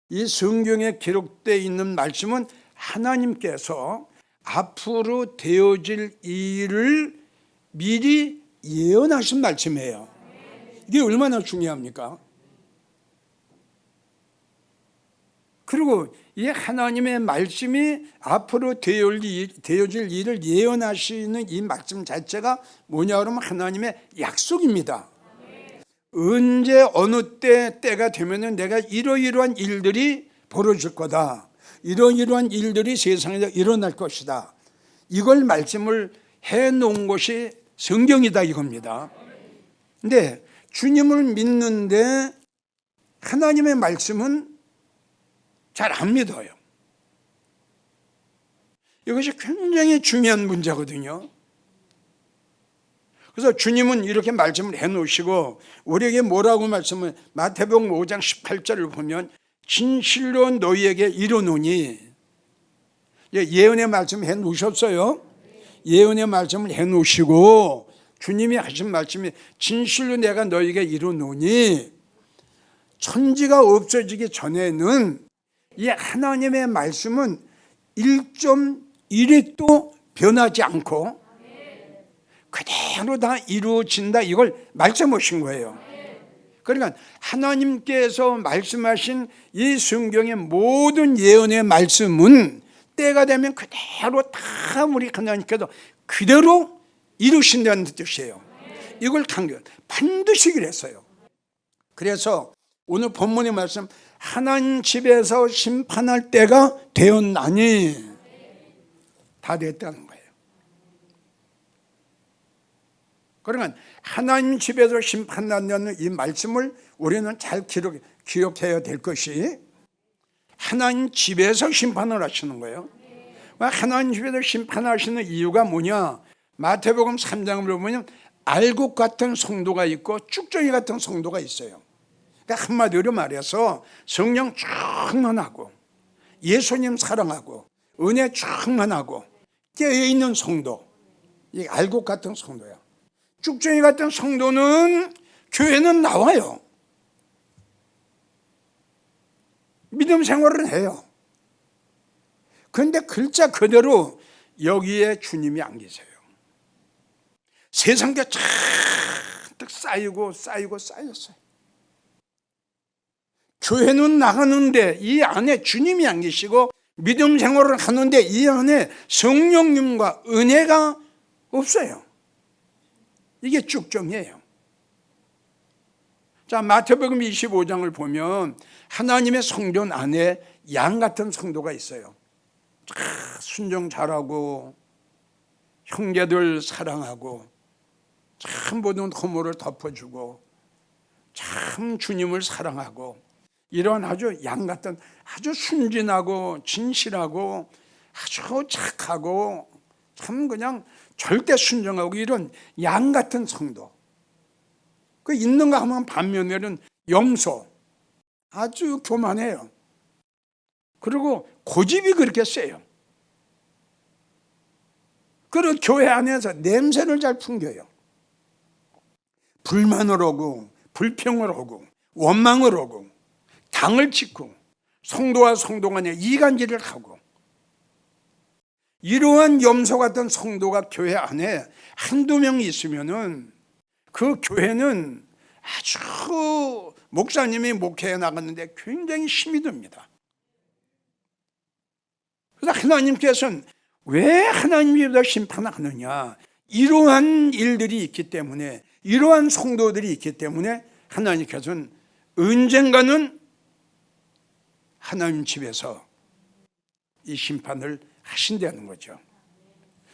이 성경에 기록되어 있는 말씀은 하나님께서 앞으로 되어질 일을 미리 예언하신 말씀이에요. 이게 얼마나 중요합니까? 그리고 이 하나님의 말씀이 앞으로 되어질 일을 예언하시는 이 말씀 자체가 뭐냐 그러면 하나님의 약속입니다. 언제 어느 때가 되면 내가 이러이러한 일들이 벌어질 거다, 이러이러한 일들이 세상에 일어날 것이다, 이걸 말씀을 해놓은 것이 성경이다 이겁니다. 근데 주님을 믿는데 하나님의 말씀은 잘 안 믿어요. 이것이 굉장히 중요한 문제거든요. 그래서 주님은 이렇게 말씀을 해놓으시고 우리에게 뭐라고 말씀을, 마태복음 5장 18절을 보면 진실로 너희에게 이르노니, 예언의 말씀 해놓으셨어요. 예언의 말씀을 해놓으시고 주님이 하신 말씀이 진실로 내가 너희에게 이르노니, 천지가 없어지기 전에는 이 하나님의 말씀은 1.1획도 변하지 않고 그대로 다 이루어진다, 이걸 말씀하신 거예요. 그러니까 하나님께서 말씀하신 이 성경의 모든 예언의 말씀은 때가 되면 그대로 다 우리 하나님께서 그대로 이루신다는 뜻이에요. 이걸 반드시 그랬어요. 그래서 오늘 본문의 말씀, 하나님 집에서 심판할 때가 되었나니, 다 됐다는 거예요. 그러면 하나님 집에서 심판한다는 이 말씀을 우리는 잘 기억해야 될 것이, 하나님 집에서 심판을 하시는 거예요. 하나님 집에서 심판하시는 이유가 뭐냐? 마태복음 3장을 보면 알곡 같은 성도가 있고 쭉정이 같은 성도가 있어요. 그러니까 한마디로 말해서 성령 충만하고 예수님 사랑하고 은혜 충만하고 깨어있는 성도, 이 알곡 같은 성도야. 쭉정이 같은 성도는 교회는 나와요. 믿음 생활을 해요. 그런데 글자 그대로 여기에 주님이 안 계세요. 세상 게 잔뜩 쌓였어요. 교회는 나가는데 이 안에 주님이 안 계시고, 믿음 생활을 하는데 이 안에 성령님과 은혜가 없어요. 이게 쭉정이에요. 자, 마태복음 25장을 보면 하나님의 성전 안에 양 같은 성도가 있어요. 순종 잘하고 형제들 사랑하고 참 모든 허물을 덮어주고 참 주님을 사랑하고, 이런 아주 양 같은, 아주 순진하고 진실하고 아주 착하고 참 그냥 절대 순종하고 이런 양 같은 성도, 그 있는가 하면 반면에는 염소, 아주 교만해요. 그리고 고집이 그렇게 세요. 그리고 교회 안에서 냄새를 잘 풍겨요. 불만을 하고 불평을 하고 원망을 하고 당을 짓고 성도와 성도 간에 이간질을 하고, 이러한 염소 같은 성도가 교회 안에 한두 명 있으면은 그 교회는 아주, 목사님이 목회에 나갔는데 굉장히 힘이 듭니다. 그래서 하나님께서는 왜 하나님이 심판을 하느냐? 이러한 일들이 있기 때문에, 이러한 성도들이 있기 때문에 하나님께서는 언젠가는 하나님 집에서 이 심판을 하신다는 거죠.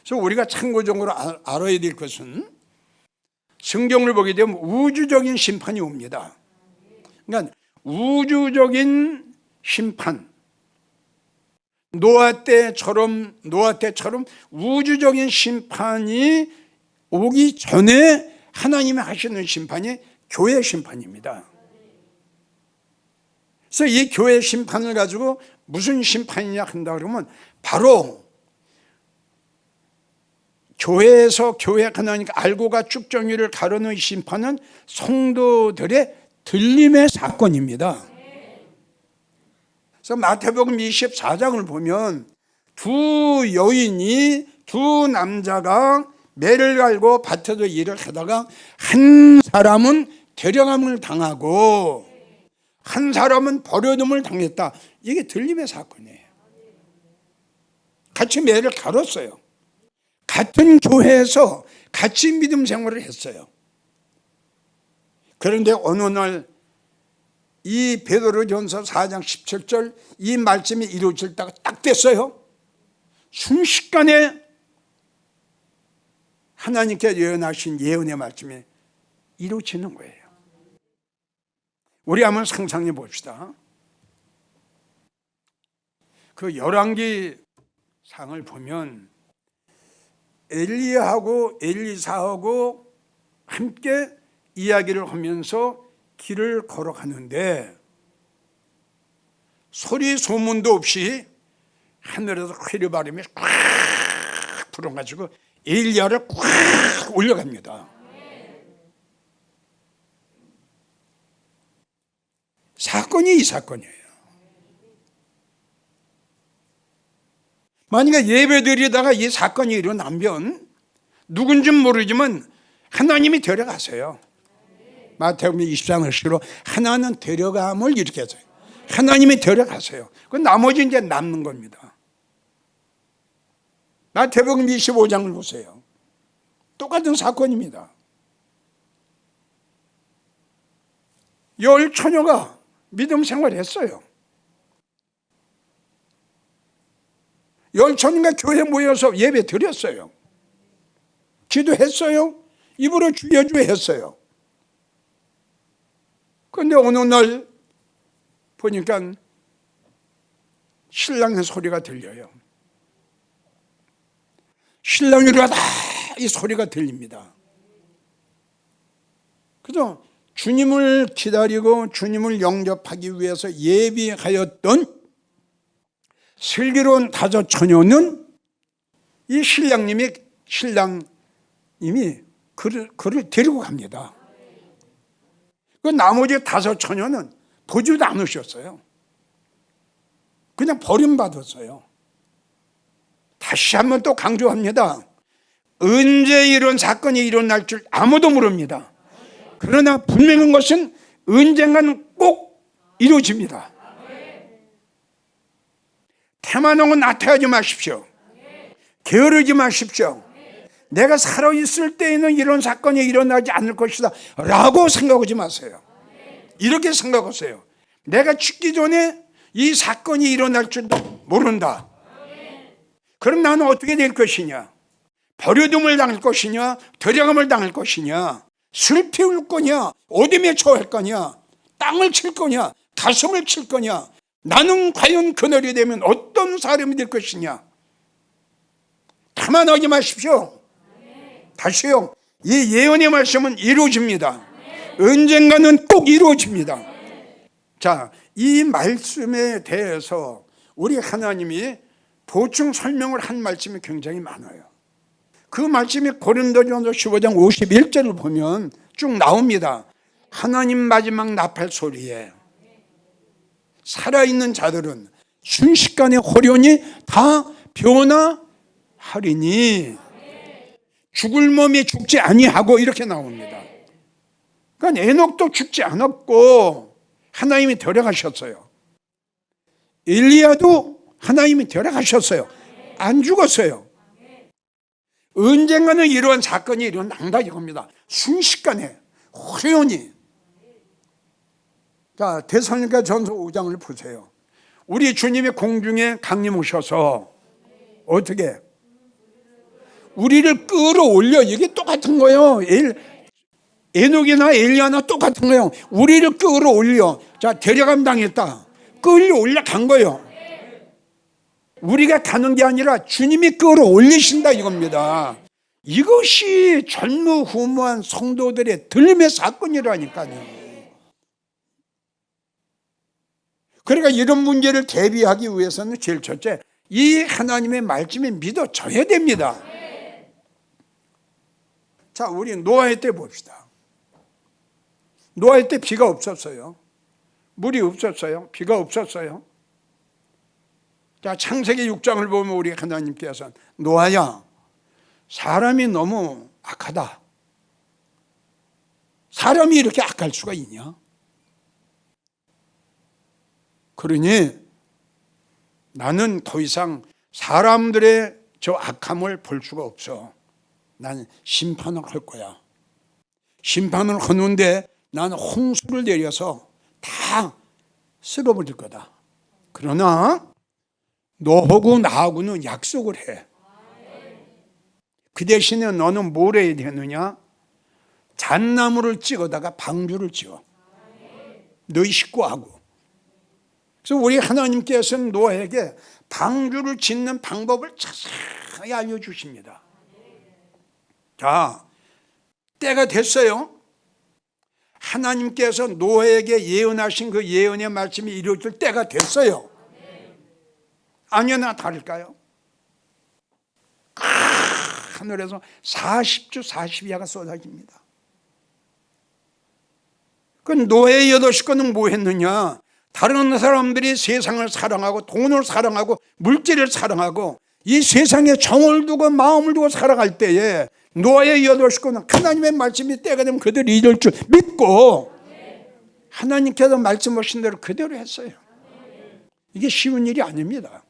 그래서 우리가 참고적으로 알아야 될 것은, 성경을 보게 되면 우주적인 심판이 옵니다. 그러니까 우주적인 심판, 노아 때처럼 우주적인 심판이 오기 전에 하나님이 하시는 심판이 교회 심판입니다. 그래서 이 교회 심판을 가지고 무슨 심판이냐 한다 그러면, 바로 교회에서 교회 하나님께 알고가 쭉정이를 가르는 심판은 성도들의 들림의 사건입니다. 그래서 마태복음 24장을 보면 두 남자가 매를 갈고 밭에서 일을 하다가 한 사람은 데려감을 당하고 한 사람은 버려둠을 당했다. 이게 들림의 사건이에요. 같이 매를 갈았어요. 같은 교회에서 같이 믿음 생활을 했어요. 그런데 어느 날 이 베드로전서 4장 17절 이 말씀이 이루어질 때가 딱 됐어요. 순식간에 하나님께 예언하신 예언의 말씀이 이루어지는 거예요. 우리 한번 상상해 봅시다. 그 열왕기 상을 보면 엘리야하고 엘리사하고 함께 이야기를 하면서 길을 걸어가는데 소리 소문도 없이 하늘에서 회류바람이 꽉 불어가지고 엘리야를 꽉 올려갑니다. 사건이 이 사건이에요. 만약에 예배드리다가 이 사건이 일어나면 누군지는 모르지만 하나님이 데려가세요. 마태복음 24장을 시로 하나는 데려감을 이렇게 해서요. 하나님이 데려가세요. 그 나머지 이제 남는 겁니다. 마태복음 25장을 보세요. 똑같은 사건입니다. 10 처녀가 믿음 생활했어요. 10 처녀가 교회에 모여서 예배 드렸어요. 기도했어요. 입으로 주여 주여 했어요. 그런데 어느 날 보니까 신랑의 소리가 들려요. 신랑이 일어나다 이 소리가 들립니다. 그래서 주님을 기다리고 주님을 영접하기 위해서 예비하였던 슬기로운 5 처녀는 이 신랑님이 그를 데리고 갑니다. 그 나머지 5 처녀는 보지도 않으셨어요. 그냥 버림받았어요. 다시 한번 또 강조합니다. 언제 이런 사건이 일어날 줄 아무도 모릅니다. 그러나 분명한 것은 언젠가는 꼭 이루어집니다. 태만하고 나태하지 마십시오. 게으르지 마십시오. 내가 살아있을 때에는 이런 사건이 일어나지 않을 것이다 라고 생각하지 마세요. 이렇게 생각하세요. 내가 죽기 전에 이 사건이 일어날 줄도 모른다. 그럼 나는 어떻게 될 것이냐? 버려둠을 당할 것이냐? 데려감을 당할 것이냐? 슬피 울 거냐? 어둠에 처할 거냐? 땅을 칠 거냐? 가슴을 칠 거냐? 나는 과연 그날이 되면 어떤 사람이 될 것이냐? 가만하지 마십시오. 다시요. 이 예언의 말씀은 이루어집니다. 언젠가는 꼭 이루어집니다. 자, 이 말씀에 대해서 우리 하나님이 보충 설명을 한 말씀이 굉장히 많아요. 그 말씀이 고린도전서 15장 51절을 보면 쭉 나옵니다. 하나님 마지막 나팔 소리에 살아있는 자들은 순식간에 호련히 다 변화하리니 죽을 몸이 죽지 아니하고 이렇게 나옵니다. 그러니까 에녹도 죽지 않았고 하나님이 데려가셨어요. 엘리야도 하나님이 데려가셨어요. 안 죽었어요. 언젠가는 이러한 사건이 일어난다 이겁니다. 순식간에 호련히. 자, 데살로니가 전서 5장을 보세요. 우리 주님이 공중에 강림하셔서 어떻게 우리를 끌어올려. 이게 똑같은 거예요. 에녹이나 엘리야나 똑같은 거예요. 우리를 끌어올려. 자, 데려감 당했다. 끌어올려 간 거예요. 우리가 가는 게 아니라 주님이 끌어올리신다 이겁니다. 이것이 전무후무한 성도들의 들림의 사건이라니까요. 그러니까 이런 문제를 대비하기 위해서는 제일 첫째, 이 하나님의 말씀에 믿어져야 됩니다. 자, 우리 노아의 때 봅시다. 노아의 때 비가 없었어요. 물이 없었어요. 비가 없었어요. 자, 창세기 6장을 보면 우리 하나님께서 노아야, 사람이 너무 악하다. 사람이 이렇게 악할 수가 있냐? 그러니 나는 더 이상 사람들의 저 악함을 볼 수가 없어. 난 심판을 할 거야. 심판을 하는데 나는 홍수를 내려서 다 쓸어버릴 거다. 그러나 너하고 나하고는 약속을 해. 그 대신에 너는 뭘 해야 되느냐? 잣나무를 찍어다가 방주를 지어. 너희 식구하고. 그래서 우리 하나님께서는 노아에게 방주를 짓는 방법을 자세히 알려주십니다. 자, 때가 됐어요. 하나님께서 노아에게 예언하신 그 예언의 말씀이 이루어질 때가 됐어요. 아니나 다를까요? 하늘에서 40주 40야가 쏟아집니다. 그 노아의 8식구는 뭐 했느냐? 다른 사람들이 세상을 사랑하고 돈을 사랑하고 물질을 사랑하고 이 세상에 정을 두고 마음을 두고 살아갈 때에 노아의 8식구는 하나님의 말씀이 때가 되면 그대로 이룰 줄 믿고 하나님께서 말씀하신 대로 그대로 했어요. 이게 쉬운 일이 아닙니다.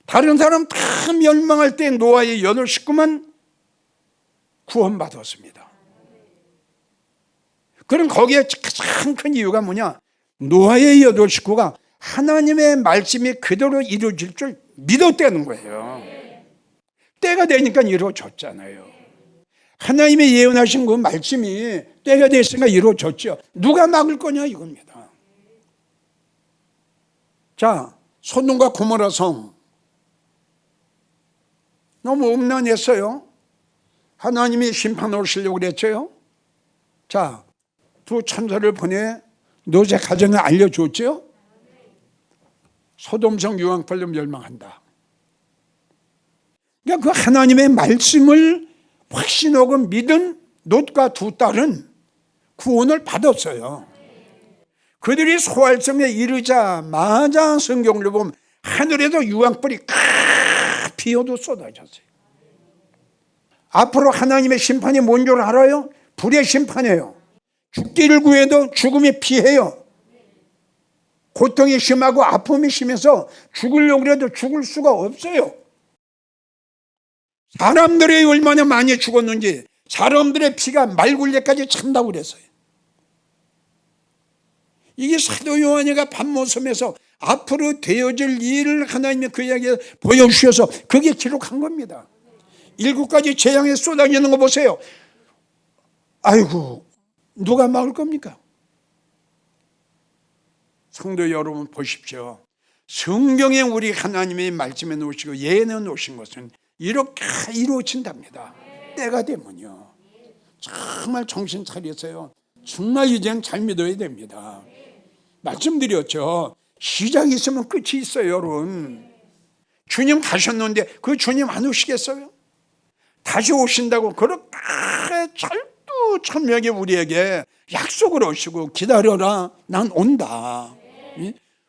다른 사람 다 멸망할 때 노아의 8식구만 구원받았습니다. 그럼 거기에 가장 큰 이유가 뭐냐? 노아의 8식구가 하나님의 말씀이 그대로 이루어질 줄 믿었다는 거예요. 때가 되니까 이루어졌잖아요. 하나님의 예언하신 그 말씀이 때가 됐으니까 이루어졌죠. 누가 막을 거냐 이겁니다. 자, 소돔과 고모라 성 너무 음란했어요. 하나님이 심판을 오시려고 그랬죠. 자, 두 천사를 보내 노제 가정을 알려줬죠. 소돔성 유황불로 멸망한다. 그러니까 그 하나님의 말씀을 확신하고 믿은 롯과 두 딸은 구원을 받았어요. 그들이 소활성에 이르자마자 성경을 보면 하늘에도 유황불이 피어도 쏟아졌어요. 앞으로 하나님의 심판이 뭔 줄 알아요? 불의 심판이에요. 죽기를 구해도 죽음이 피해요. 고통이 심하고 아픔이 심해서 죽으려고 해도 죽을 수가 없어요. 사람들이 얼마나 많이 죽었는지 사람들의 피가 말굴레까지 찬다고 그랬어요. 이게 사도 요한이가 밤모섬에서 앞으로 되어질 일을 하나님이 그에게 보여주셔서 그게 기록한 겁니다. 7가지 재앙에 쏟아지는 거 보세요. 아이고, 누가 막을 겁니까? 성도 여러분 보십시오. 성경에 우리 하나님의 말씀에 놓으시고 예언에 놓으신 것은 이렇게 이루어진답니다. 때가 되면요. 정말 정신 차리세요. 정말 이제는 잘 믿어야 됩니다. 말씀드렸죠. 시작이 있으면 끝이 있어요, 여러분. 주님 가셨는데 그 주님 안 오시겠어요? 다시 오신다고 그렇게 철두철미하게 우리에게 약속을 하시고 기다려라, 난 온다.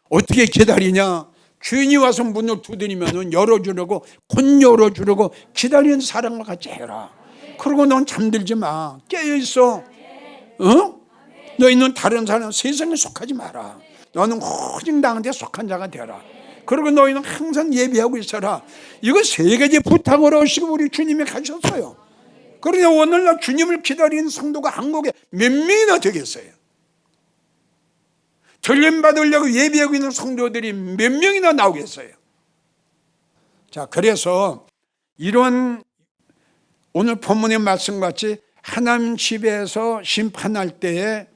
어떻게 기다리냐? 주인이 와서 문을 두드리면 열어주려고, 곧 열어주려고 기다리는 사람과 같이 해라. 그러고 넌 잠들지 마. 깨어있어. 너희는 다른 사람, 세상에 속하지 마라. 너는 오직 나한테 속한 자가 되라. 그리고 너희는 항상 예비하고 있어라. 이거 3가지 부탁을 하시고 우리 주님이 가셨어요. 그러니 오늘날 주님을 기다리는 성도가 한국에 몇 명이나 되겠어요? 전림 받으려고 예비하고 있는 성도들이 몇 명이나 나오겠어요? 자, 그래서 이런 오늘 본문의 말씀같이 하나님 집에서 심판할 때에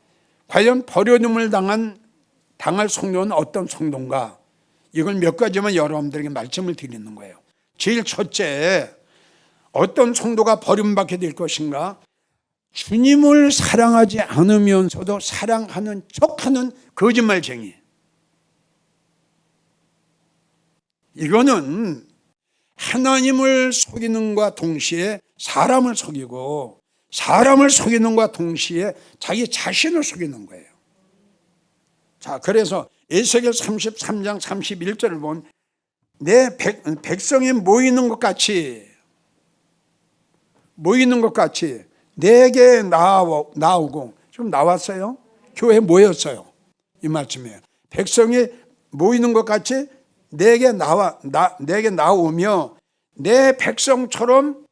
과연 버려둠을 당할 성도는 어떤 성도인가? 이걸 몇 가지만 여러분들에게 말씀을 드리는 거예요. 제일 첫째, 어떤 성도가 버림받게 될 것인가? 주님을 사랑하지 않으면서도 사랑하는 척하는 거짓말쟁이. 이거는 하나님을 속이는 것과 동시에 사람을 속이고, 사람을 속이는 것과 동시에 자기 자신을 속이는 거예요. 자, 그래서 에스겔 33장 31절을 보면 내 백성이 모이는 것 같이 내게 나오고, 지금 나왔어요? 교회에 모였어요. 이 말씀이에요. 백성이 모이는 것 같이 내게 나오며 내 백성처럼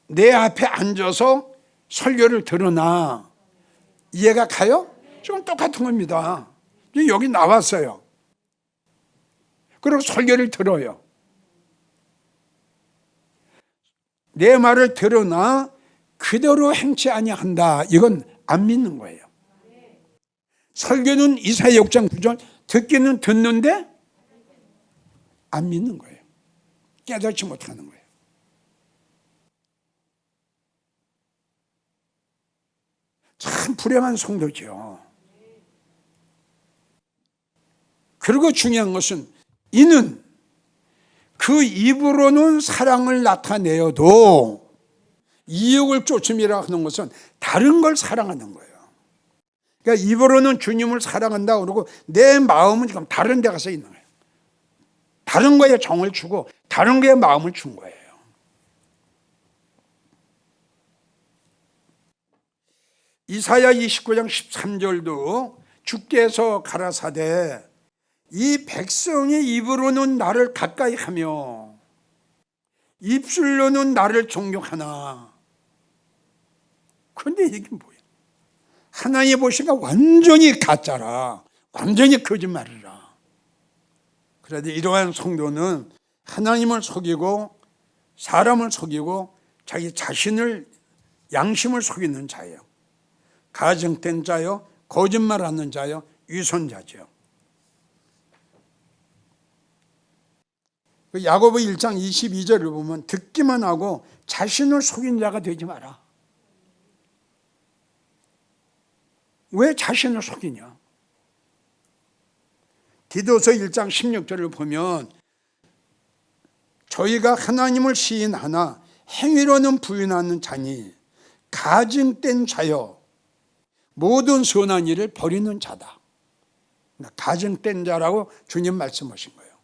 내 앞에 앉아서 설교를 들으나. 이해가 가요? 지금 똑같은 겁니다. 여기 나왔어요. 그리고 설교를 들어요. 내 말을 들으나 그대로 행치 아니한다. 이건 안 믿는 거예요. 설교는 이사야 6장 9절 듣기는 듣는데 안 믿는 거예요. 깨닫지 못하는 거예요. 참 불행한 성도죠. 그리고 중요한 것은 이는 그 입으로는 사랑을 나타내어도 이익을 쫓음이라 하는 것은 다른 걸 사랑하는 거예요. 그러니까 입으로는 주님을 사랑한다 그러고 내 마음은 지금 다른 데 가서 있는 거예요. 다른 거에 정을 주고 다른 거에 마음을 준 거예요. 이사야 29장 13절도 주께서 가라사대 이 백성이 입으로는 나를 가까이 하며 입술로는 나를 존경하나. 그런데 이게 뭐야? 하나님 보시니까 완전히 가짜라. 완전히 거짓말이라. 그래도 이러한 성도는 하나님을 속이고 사람을 속이고 자기 자신을 양심을 속이는 자예요. 가증된 자요, 거짓말하는 자요, 위선자죠. 야고보 1장 22절을 보면 듣기만 하고 자신을 속인 자가 되지 마라. 왜 자신을 속이냐? 디도서 1장 16절을 보면 저희가 하나님을 시인하나 행위로는 부인하는 자니 가증된 자여 모든 선한 일을 버리는 자다. 가증된 자라고 주님 말씀하신 거예요.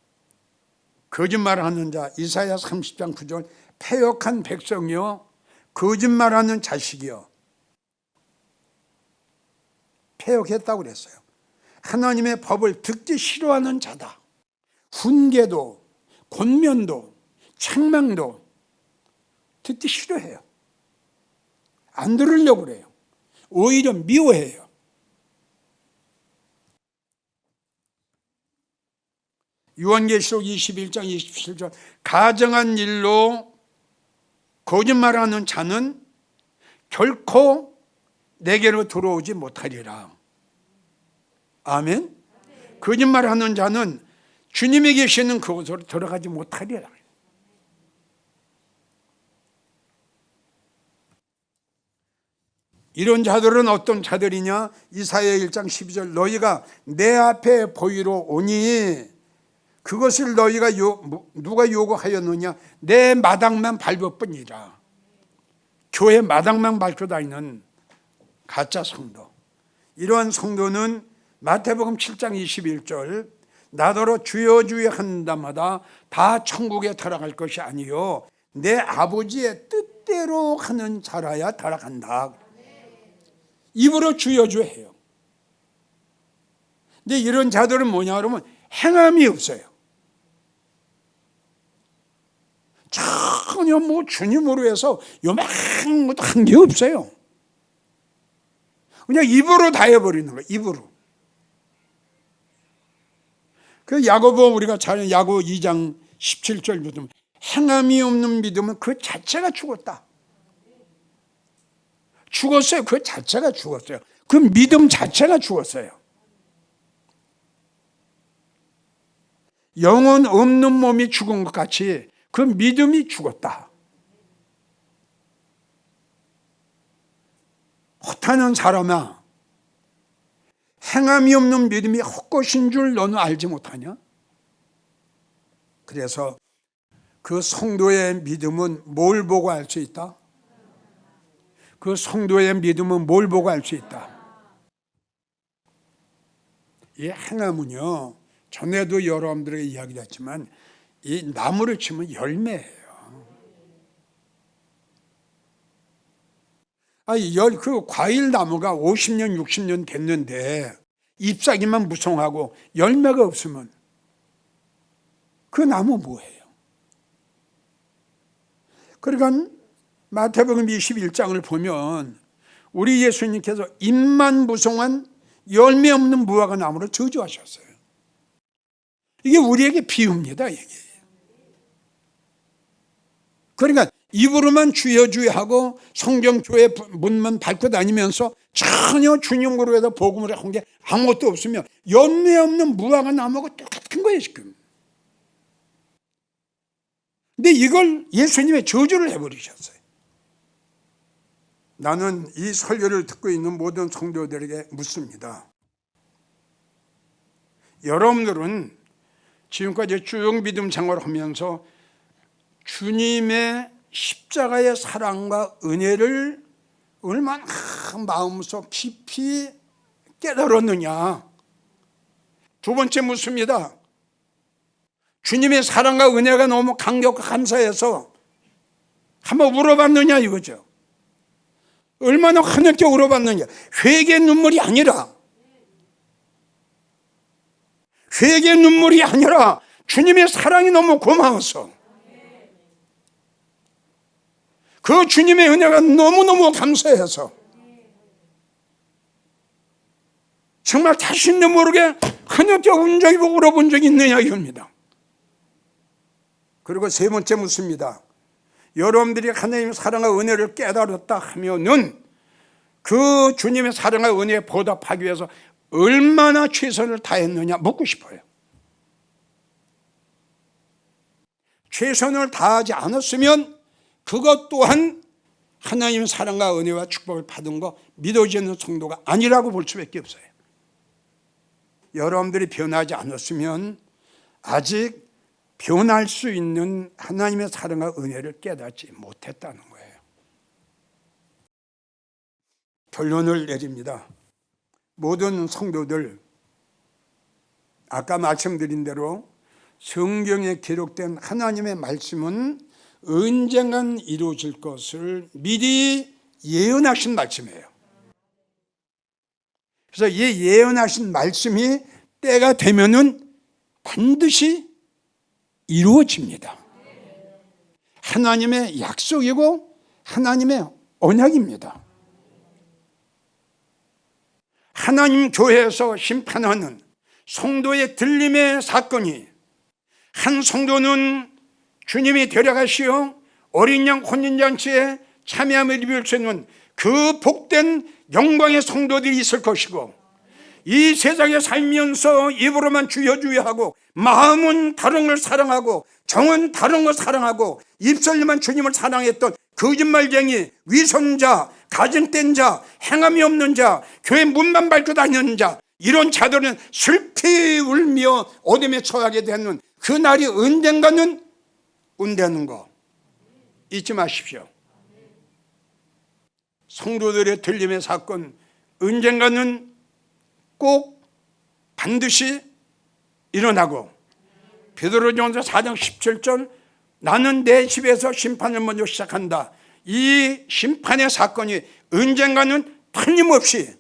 거짓말하는 자, 이사야 30장 9절 패역한 백성이요 거짓말하는 자식이요. 패역했다고 그랬어요. 하나님의 법을 듣기 싫어하는 자다. 훈계도 권면도 책망도 듣기 싫어해요. 안 들으려고 그래요. 오히려 미워해요. 요한계시록 21장 27절 가정한 일로 거짓말하는 자는 결코 내게로 들어오지 못하리라. 아멘. 거짓말하는 자는 주님이 계시는 그곳으로 들어가지 못하리라. 이런 자들은 어떤 자들이냐? 이사야 1장 12절 너희가 내 앞에 보이러 오니 그것을 너희가 누가 요구하였느냐? 내 마당만 밟을 뿐이라. 교회 마당만 밟고 다니는 가짜 성도. 이러한 성도는 마태복음 7장 21절 나더러 주여 주여 한다마다 다 천국에 들어갈 것이 아니요 내 아버지의 뜻대로 하는 자라야 들어간다. 입으로 주여 주여 해요. 근데 이런 자들은 뭐냐 그러면 행함이 없어요. 전혀 주님으로 해서 요만한 것도 한 게 없어요. 그냥 입으로 다 해버리는 거예요. 입으로. 그 야고보 우리가 잘 아는 야고 2장 17절부터 행함이 없는 믿음은 그 자체가 죽었다. 죽었어요. 그 자체가 죽었어요. 그 믿음 자체가 죽었어요. 영혼 없는 몸이 죽은 것 같이 그 믿음이 죽었다. 헛하는 사람아, 행함이 없는 믿음이 헛것인 줄 너는 알지 못하냐? 그래서 그 성도의 믿음은 뭘 보고 알 수 있다? 그 성도의 믿음은 뭘 보고 알 수 있다? 이 해나무는요, 전에도 여러분들에게 이야기를 했지만 이 나무를 치면 열매예요. 그 과일 나무가 50년 60년 됐는데 잎사귀만 무성하고 열매가 없으면 그 나무 뭐예요? 그러니까 마태복음 21장을 보면 우리 예수님께서 잎만 무성한 열매 없는 무화과 나무를 저주하셨어요. 이게 우리에게 비유입니다. 이게. 그러니까 입으로만 주여 주여 하고 성경 교회 문만 밟고 다니면서 전혀 주님으로 해서 복음을 한 게 아무것도 없으면 열매 없는 무화과 나무가 똑같은 거예요 지금. 근데 이걸 예수님의 저주를 해버리셨어요. 나는 이 설교를 듣고 있는 모든 성도들에게 묻습니다. 여러분들은 지금까지 쭉 믿음 생활을 하면서 주님의 십자가의 사랑과 은혜를 얼마나 마음속 깊이 깨달았느냐. 두 번째 묻습니다. 주님의 사랑과 은혜가 너무 감격과 감사해서 한번 울어봤느냐 이거죠. 얼마나 하늘께 울어봤느냐. 회개의 눈물이 아니라 주님의 사랑이 너무 고마워서 그 주님의 은혜가 너무너무 감사해서 정말 자신도 모르게 하늘께 운 적이 울어본 적이 있느냐 이겁니다. 그리고 세 번째 묻습니다. 여러분들이 하나님의 사랑과 은혜를 깨달았다 하면은 그 주님의 사랑과 은혜에 보답하기 위해서 얼마나 최선을 다했느냐 묻고 싶어요. 최선을 다하지 않았으면 그것 또한 하나님의 사랑과 은혜와 축복을 받은 거 믿어지는 성도가 아니라고 볼 수밖에 없어요. 여러분들이 변하지 않았으면 아직 변할 수 있는 하나님의 사랑과 은혜를 깨닫지 못했다는 거예요. 결론을 내립니다. 모든 성도들, 아까 말씀드린 대로 성경에 기록된 하나님의 말씀은 언젠간 이루어질 것을 미리 예언하신 말씀이에요. 그래서 이 예언하신 말씀이 때가 되면은 반드시 이루어집니다. 하나님의 약속이고 하나님의 언약입니다. 하나님 교회에서 심판하는 성도의 들림의 사건이 한 성도는 주님이 데려가시어 어린 양 혼인잔치에 참여함을 입을 수 있는 그 복된 영광의 성도들이 있을 것이고, 이 세상에 살면서 입으로만 주여 주여 하고 마음은 다른 걸 사랑하고 정은 다른 걸 사랑하고 입술로만 주님을 사랑했던 거짓말쟁이, 위선자, 가증된 자, 행함이 없는 자, 교회 문만 밟고 다니는 자, 이런 자들은 슬피 울며 어둠에 처하게 되는 그 날이 언젠가는 온다는 거 잊지 마십시오. 성도들의 들림의 사건 언젠가는 꼭 반드시 일어나고, 베드로전서 4장 17절 나는 내 집에서 심판을 먼저 시작한다. 이 심판의 사건이 언젠가는 틀림없이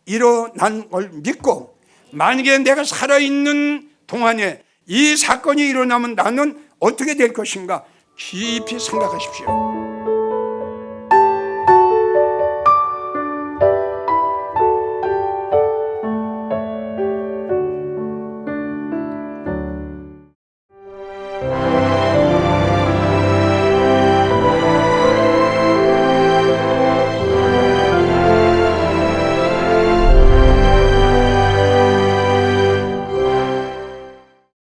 일어난 걸 믿고, 만약에 내가 살아있는 동안에 이 사건이 일어나면 나는 어떻게 될 것인가 깊이 생각하십시오.